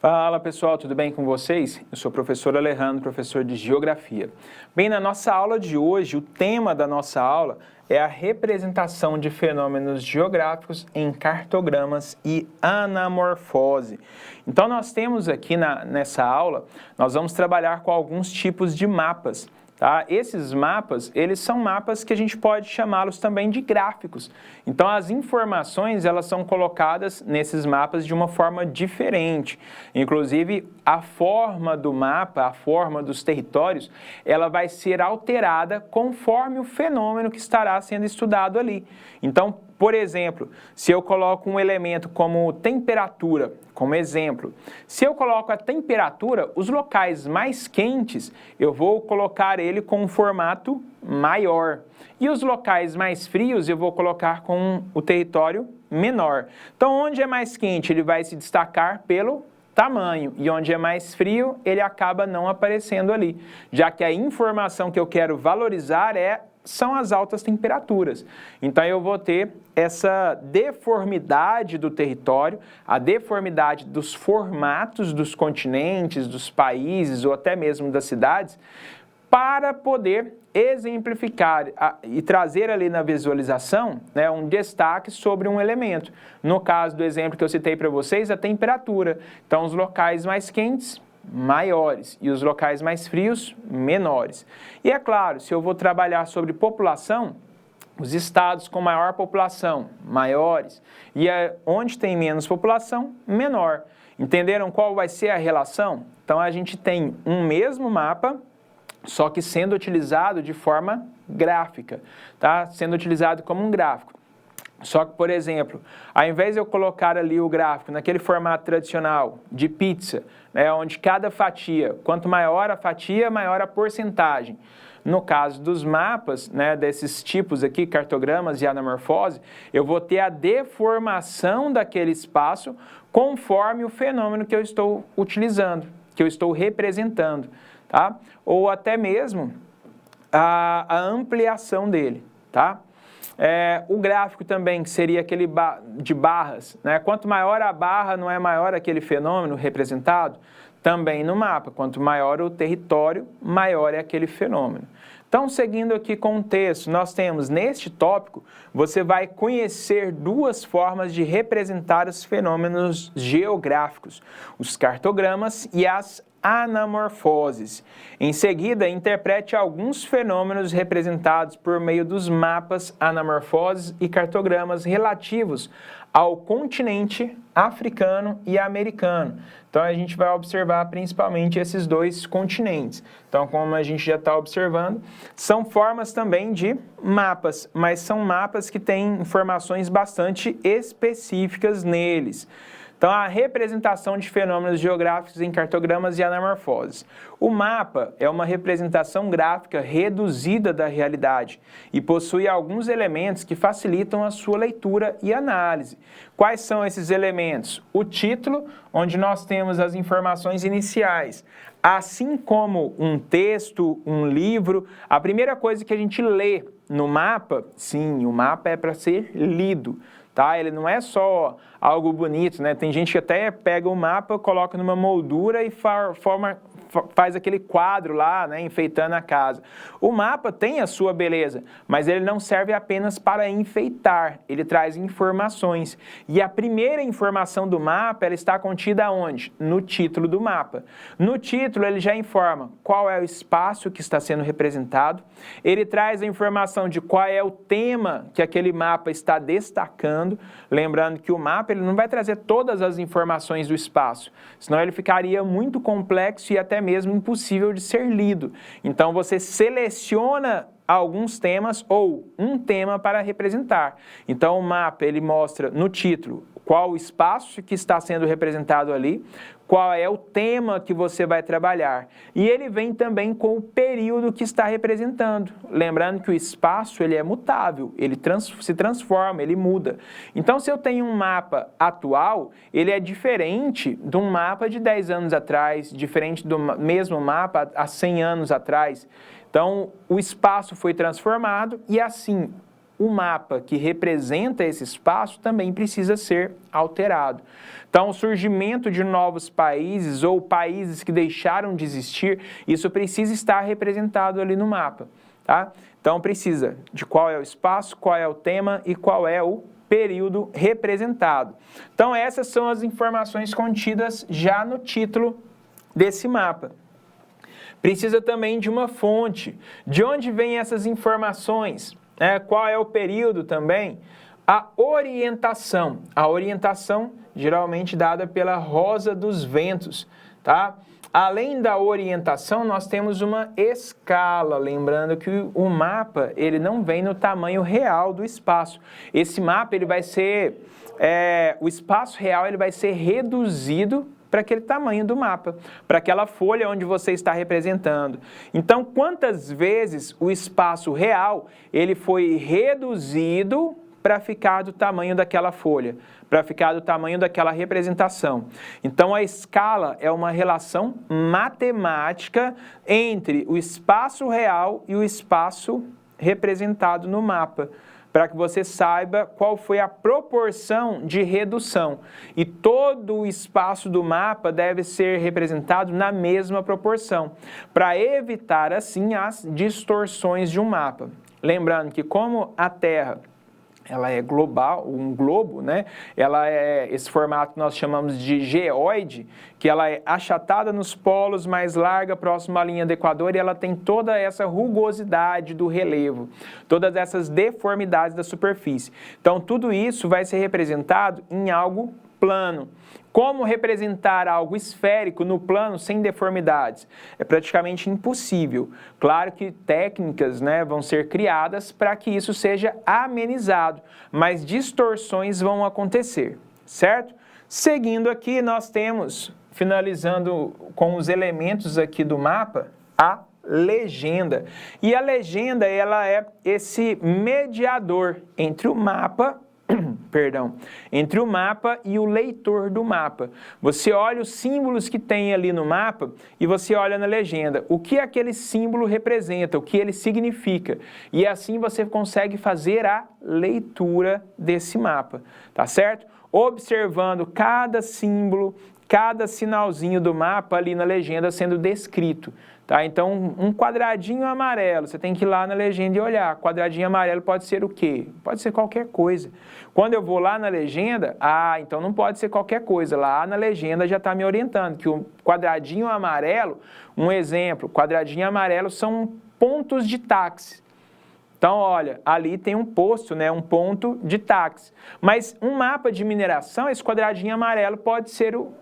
Fala pessoal, tudo bem com vocês? Eu sou o professor Alejandro, professor de Geografia. Bem, na nossa aula de hoje, o tema da nossa aula é a representação de fenômenos geográficos em cartogramas e anamorfose. Então nós temos aqui nessa aula, nós vamos trabalhar com alguns tipos de mapas. Tá? Esses mapas, eles são mapas que a gente pode chamá-los também de gráficos. Então, as informações, elas são colocadas nesses mapas de uma forma diferente. Inclusive, a forma do mapa, a forma dos territórios, ela vai ser alterada conforme o fenômeno que estará sendo estudado ali. Então, por exemplo, se eu coloco um elemento como temperatura, como exemplo, se eu coloco a temperatura, os locais mais quentes, eu vou colocar ele com um formato maior. E os locais mais frios, eu vou colocar com o território menor. Então, onde é mais quente, ele vai se destacar pelo tamanho, e onde é mais frio, ele acaba não aparecendo ali, já que a informação que eu quero valorizar são as altas temperaturas. Então, eu vou ter essa deformidade do território, a deformidade dos formatos dos continentes, dos países ou até mesmo das cidades, para poder exemplificar e trazer ali na visualização, né, um destaque sobre um elemento. No caso do exemplo que eu citei para vocês, a temperatura. Então, os locais mais quentes, maiores, e os locais mais frios, menores. E é claro, se eu vou trabalhar sobre população, os estados com maior população, maiores, e onde tem menos população, menor. Entenderam qual vai ser a relação? Então, a gente tem um mesmo mapa, só que sendo utilizado de forma gráfica, tá? Sendo utilizado como um gráfico. Só que, por exemplo, ao invés de eu colocar ali o gráfico naquele formato tradicional de pizza, né, onde cada fatia, quanto maior a fatia, maior a porcentagem. No caso dos mapas, né, desses tipos aqui, cartogramas e anamorfose, eu vou ter a deformação daquele espaço conforme o fenômeno que eu estou utilizando, que eu estou representando. Tá? Ou até mesmo a ampliação dele, tá? O gráfico também, que seria aquele de barras, né? Quanto maior a barra, não é maior aquele fenômeno representado? Também no mapa, quanto maior o território, maior é aquele fenômeno. Então, seguindo aqui com o texto, nós temos neste tópico, você vai conhecer duas formas de representar os fenômenos geográficos, os cartogramas e as anamorfoses. Em seguida, interprete alguns fenômenos representados por meio dos mapas, anamorfoses e cartogramas relativos ao continente africano e americano. Então, a gente vai observar principalmente esses dois continentes. Então, como a gente já está observando, são formas também de mapas, mas são mapas que têm informações bastante específicas neles. Então, a representação de fenômenos geográficos em cartogramas e anamorfoses. O mapa é uma representação gráfica reduzida da realidade e possui alguns elementos que facilitam a sua leitura e análise. Quais são esses elementos? O título, onde nós temos as informações iniciais. Assim como um texto, um livro, a primeira coisa que a gente lê no mapa, sim, o mapa é para ser lido. Tá? Ele não é só algo bonito, né? Tem gente que até pega o mapa, coloca numa moldura e faz aquele quadro lá, né, enfeitando a casa. O mapa tem a sua beleza, mas ele não serve apenas para enfeitar, ele traz informações. E a primeira informação do mapa, ela está contida onde? No título do mapa. No título, ele já informa qual é o espaço que está sendo representado, ele traz a informação de qual é o tema que aquele mapa está destacando, lembrando que o mapa ele não vai trazer todas as informações do espaço, senão ele ficaria muito complexo e até mesmo impossível de ser lido. Então, você seleciona alguns temas ou um tema para representar. Então, o mapa ele mostra no título qual o espaço que está sendo representado ali, qual é o tema que você vai trabalhar. E ele vem também com o período que está representando. Lembrando que o espaço ele é mutável, ele se transforma, ele muda. Então, se eu tenho um mapa atual, ele é diferente de um mapa de 10 anos atrás, diferente do mesmo mapa há 100 anos atrás. Então, o espaço foi transformado e assim, o mapa que representa esse espaço também precisa ser alterado. Então, o surgimento de novos países ou países que deixaram de existir, isso precisa estar representado ali no mapa, tá? Então, precisa de qual é o espaço, qual é o tema e qual é o período representado. Então, essas são as informações contidas já no título desse mapa. Precisa também de uma fonte. De onde vêm essas informações? Qual é o período também? A orientação. A orientação geralmente dada pela Rosa dos Ventos, tá? Além da orientação, nós temos uma escala, lembrando que o mapa, ele não vem no tamanho real do espaço. Esse mapa, ele vai ser, o espaço real, ele vai ser reduzido para aquele tamanho do mapa, para aquela folha onde você está representando. Então, quantas vezes o espaço real, ele foi reduzido para ficar do tamanho daquela folha, para ficar do tamanho daquela representação. Então, a escala é uma relação matemática entre o espaço real e o espaço representado no mapa, para que você saiba qual foi a proporção de redução. E todo o espaço do mapa deve ser representado na mesma proporção, para evitar, assim, as distorções de um mapa. Lembrando que como a Terra ela é global, um globo, né? Ela é esse formato que nós chamamos de geóide, que ela é achatada nos polos, mais larga, próximo à linha do Equador, e ela tem toda essa rugosidade do relevo, todas essas deformidades da superfície. Então, tudo isso vai ser representado em algo plano. Como representar algo esférico no plano sem deformidades? É praticamente impossível. Claro que técnicas, né, vão ser criadas para que isso seja amenizado, mas distorções vão acontecer, certo? Seguindo aqui, nós temos, finalizando com os elementos aqui do mapa, a legenda. E a legenda, ela é esse mediador entre o mapa entre o mapa e o leitor do mapa. Você olha os símbolos que tem ali no mapa e você olha na legenda. O que aquele símbolo representa, o que ele significa. E assim você consegue fazer a leitura desse mapa, tá certo? Observando cada símbolo, cada sinalzinho do mapa ali na legenda sendo descrito. Tá? Então, um quadradinho amarelo, você tem que ir lá na legenda e olhar. Quadradinho amarelo pode ser o quê? Pode ser qualquer coisa. Quando eu vou lá na legenda, então não pode ser qualquer coisa. Lá na legenda já está me orientando que o quadradinho amarelo, um exemplo, quadradinho amarelo são pontos de táxi. Então, olha, ali tem um posto, né, um ponto de táxi. Mas um mapa de mineração, esse quadradinho amarelo pode ser o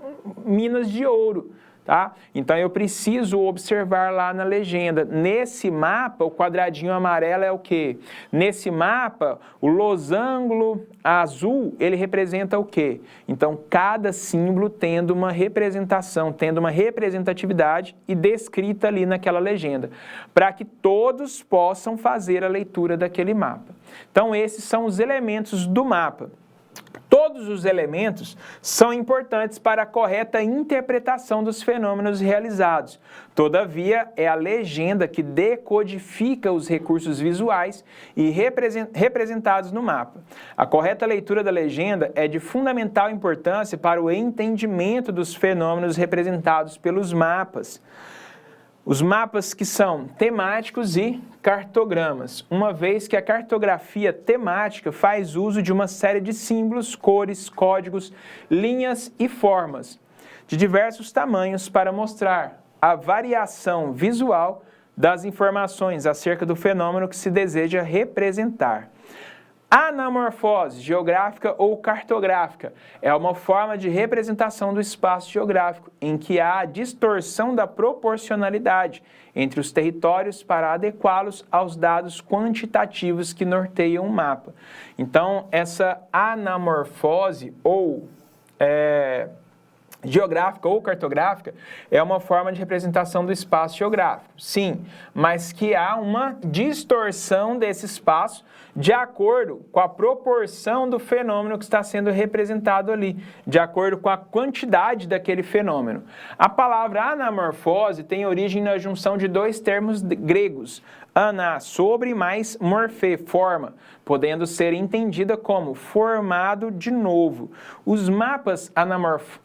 Minas de Ouro. Tá? Então, eu preciso observar lá na legenda. Nesse mapa, o quadradinho amarelo é o quê? Nesse mapa, o losango azul, ele representa o quê? Então, cada símbolo tendo uma representação, tendo uma representatividade e descrita ali naquela legenda, para que todos possam fazer a leitura daquele mapa. Então, esses são os elementos do mapa. Todos os elementos são importantes para a correta interpretação dos fenômenos realizados. Todavia, é a legenda que decodifica os recursos visuais e representados no mapa. A correta leitura da legenda é de fundamental importância para o entendimento dos fenômenos representados pelos mapas. Os mapas que são temáticos e cartogramas, uma vez que a cartografia temática faz uso de uma série de símbolos, cores, códigos, linhas e formas de diversos tamanhos para mostrar a variação visual das informações acerca do fenômeno que se deseja representar. Anamorfose geográfica ou cartográfica é uma forma de representação do espaço geográfico em que há a distorção da proporcionalidade entre os territórios para adequá-los aos dados quantitativos que norteiam o mapa. Então, essa anamorfose ou geográfica ou cartográfica é uma forma de representação do espaço geográfico, sim, mas que há uma distorção desse espaço de acordo com a proporção do fenômeno que está sendo representado ali, de acordo com a quantidade daquele fenômeno. A palavra anamorfose tem origem na junção de dois termos gregos, ana, sobre, mais morfê, forma, podendo ser entendida como formado de novo. Os mapas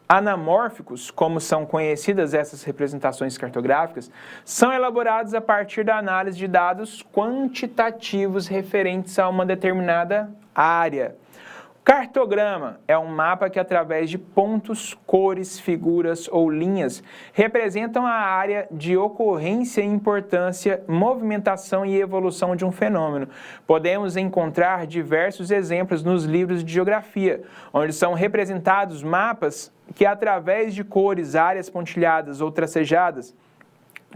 anamórficos, como são conhecidas essas representações cartográficas, são elaborados a partir da análise de dados quantitativos referentes a uma determinada área. Cartograma é um mapa que, através de pontos, cores, figuras ou linhas, representam a área de ocorrência, importância, movimentação e evolução de um fenômeno. Podemos encontrar diversos exemplos nos livros de geografia, onde são representados mapas que, através de cores, áreas pontilhadas ou tracejadas,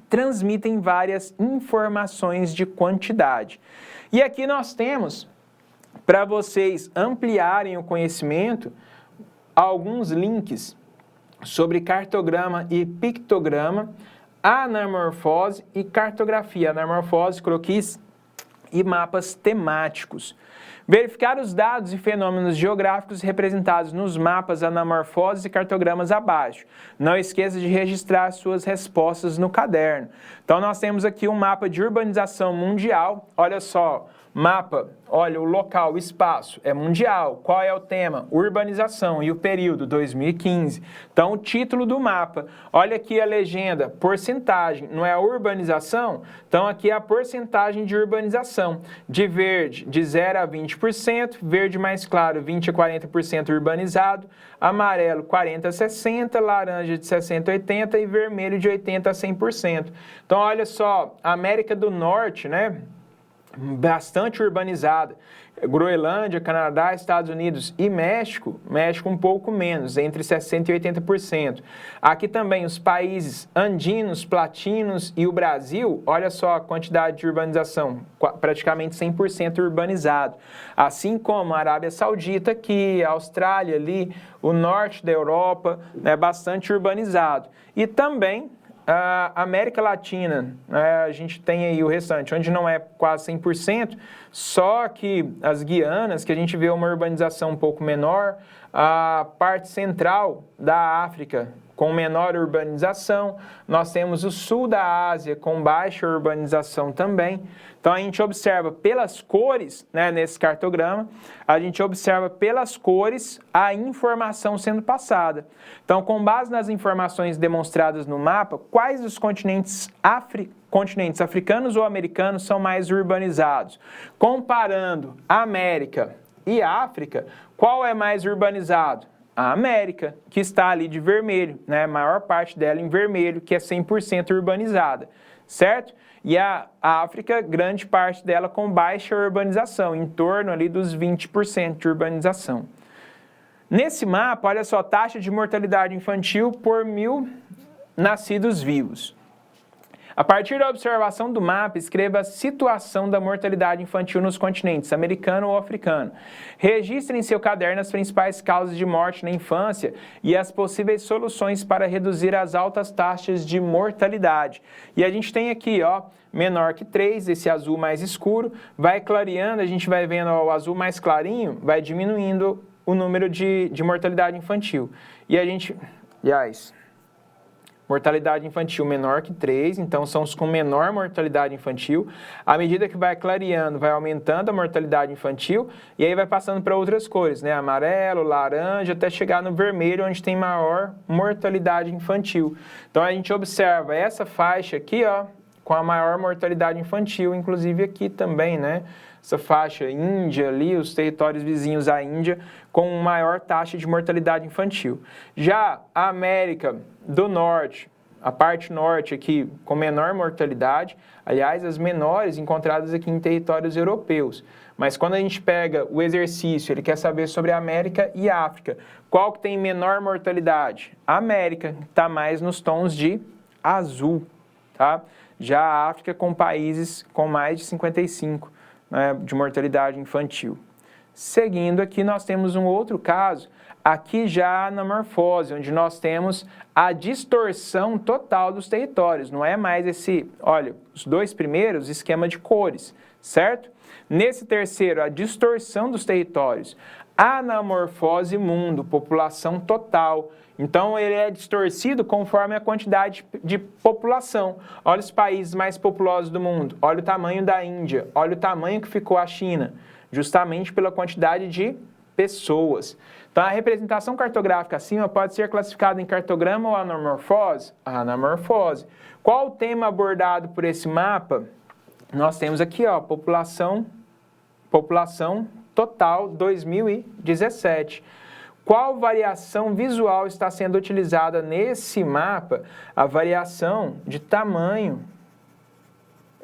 transmitem várias informações de quantidade. E aqui nós temos, para vocês ampliarem o conhecimento, alguns links sobre cartograma e pictograma, anamorfose e cartografia, anamorfose, croquis e mapas temáticos. Verificar os dados e fenômenos geográficos representados nos mapas, anamorfoses e cartogramas abaixo. Não esqueça de registrar suas respostas no caderno. Então nós temos aqui um mapa de urbanização mundial, olha só. Mapa, olha, o local, o espaço é mundial. Qual é o tema? Urbanização. E o período? 2015. Então, o título do mapa. Olha aqui a legenda, porcentagem. Não é a urbanização? Então, aqui é a porcentagem de urbanização. De verde, de 0 a 20%. Verde mais claro, 20 a 40% urbanizado. Amarelo, 40 a 60%. Laranja, de 60 a 80%. E vermelho, de 80 a 100%. Então, olha só, América do Norte, né? Bastante urbanizada. Groenlândia, Canadá, Estados Unidos e México, um pouco menos, entre 60% e 80%. Aqui também os países andinos, platinos e o Brasil, olha só a quantidade de urbanização, praticamente 100% urbanizado. Assim como a Arábia Saudita, que a Austrália ali, o norte da Europa, é bastante urbanizado. E também a América Latina, a gente tem aí o restante, onde não é quase 100%, só que as Guianas, que a gente vê uma urbanização um pouco menor, a parte central da África com menor urbanização, nós temos o sul da Ásia com baixa urbanização também. Então a gente observa pelas cores, né, nesse cartograma, a gente observa pelas cores a informação sendo passada. Então, com base nas informações demonstradas no mapa, quais dos continentes africanos ou americanos são mais urbanizados? Comparando a América e a África, qual é mais urbanizado? A América, que está ali de vermelho, né? A maior parte dela em vermelho, que é 100% urbanizada, certo? E a África, grande parte dela com baixa urbanização, em torno ali dos 20% de urbanização. Nesse mapa, olha só, taxa de mortalidade infantil por 1.000 nascidos vivos. A partir da observação do mapa, escreva a situação da mortalidade infantil nos continentes americano ou africano. Registre em seu caderno as principais causas de morte na infância e as possíveis soluções para reduzir as altas taxas de mortalidade. E a gente tem aqui, ó, menor que 3, esse azul mais escuro, vai clareando, a gente vai vendo ó, o azul mais clarinho, vai diminuindo o número de mortalidade infantil. E a gente, aliás, mortalidade infantil menor que 3, então são os com menor mortalidade infantil. À medida que vai clareando, vai aumentando a mortalidade infantil e aí vai passando para outras cores, né? Amarelo, laranja, até chegar no vermelho, onde tem maior mortalidade infantil. Então a gente observa essa faixa aqui, ó, com a maior mortalidade infantil, inclusive aqui também, né? Essa faixa Índia ali, os territórios vizinhos à Índia, com maior taxa de mortalidade infantil. Já a América do Norte, a parte norte aqui com menor mortalidade, aliás, as menores encontradas aqui em territórios europeus. Mas quando a gente pega o exercício, ele quer saber sobre a América e a África, qual que tem menor mortalidade? A América está mais nos tons de azul, tá? Já a África com países com mais de 55, né, de mortalidade infantil. Seguindo aqui, nós temos um outro caso, aqui já na morfose, onde nós temos a distorção total dos territórios. Não é mais esse, olha, os dois primeiros, esquema de cores, certo? Nesse terceiro, a distorção dos territórios. Anamorfose mundo, população total. Então, ele é distorcido conforme a quantidade de população. Olha os países mais populosos do mundo. Olha o tamanho da Índia. Olha o tamanho que ficou a China. Justamente pela quantidade de pessoas. Então, a representação cartográfica acima pode ser classificada em cartograma ou anamorfose? Anamorfose. Qual o tema abordado por esse mapa? Nós temos aqui, ó, população total 2017. Qual variação visual está sendo utilizada nesse mapa? A variação de tamanho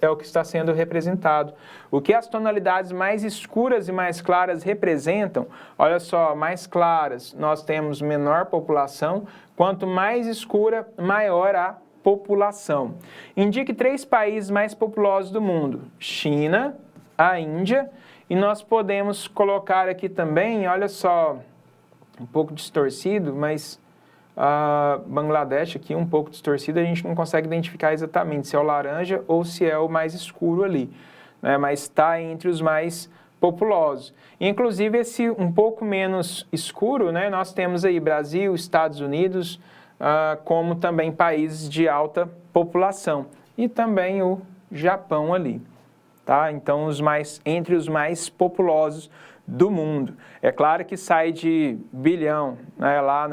é o que está sendo representado. O que as tonalidades mais escuras e mais claras representam? Olha só, mais claras, nós temos menor população. Quanto mais escura, maior a população. Indique 3 países mais populosos do mundo. China, a Índia, e nós podemos colocar aqui também, olha só, um pouco distorcido, mas Bangladesh aqui um pouco distorcido, a gente não consegue identificar exatamente se é o laranja ou se é o mais escuro ali, né? Mas está entre os mais populosos. Inclusive esse um pouco menos escuro, né? Nós temos aí Brasil, Estados Unidos, como também países de alta população e também o Japão ali, tá? Então entre os mais populosos do mundo. É claro que sai de bilhão, né, lá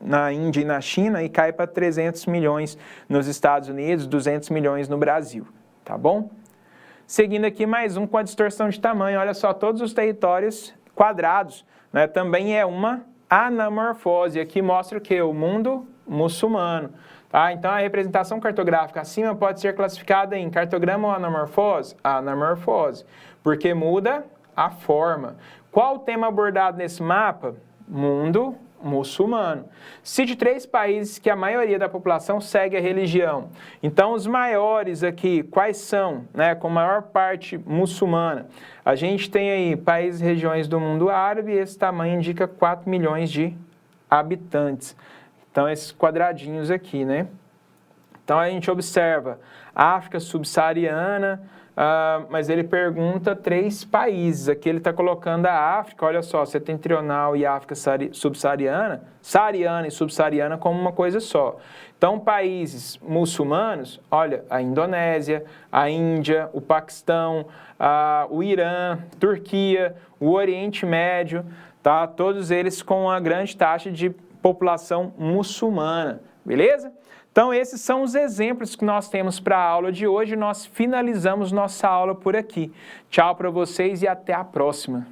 na Índia e na China e cai para 300 milhões nos Estados Unidos, 200 milhões no Brasil, tá bom? Seguindo aqui mais um com a distorção de tamanho, olha só, todos os territórios quadrados, né, também é uma anamorfose. Aqui mostra o que? O mundo muçulmano. Tá? Então, a representação cartográfica acima pode ser classificada em cartograma ou anamorfose? Anamorfose, porque muda a forma. Qual o tema abordado nesse mapa? Mundo muçulmano. Cite 3 países que a maioria da população segue a religião. Então, os maiores aqui, quais são? Né, com maior parte muçulmana. A gente tem aí países e regiões do mundo árabe e esse tamanho indica 4 milhões de habitantes. Então, esses quadradinhos aqui, né? Então, a gente observa África subsaariana, mas ele pergunta 3 países. Aqui ele está colocando a África, olha só, setentrional e África subsaariana, saariana e subsaariana como uma coisa só. Então, países muçulmanos, olha, a Indonésia, a Índia, o Paquistão, o Irã, Turquia, o Oriente Médio, tá? Todos eles com uma grande taxa de população muçulmana, beleza? Então, esses são os exemplos que nós temos para a aula de hoje. Nós finalizamos nossa aula por aqui. Tchau para vocês e até a próxima.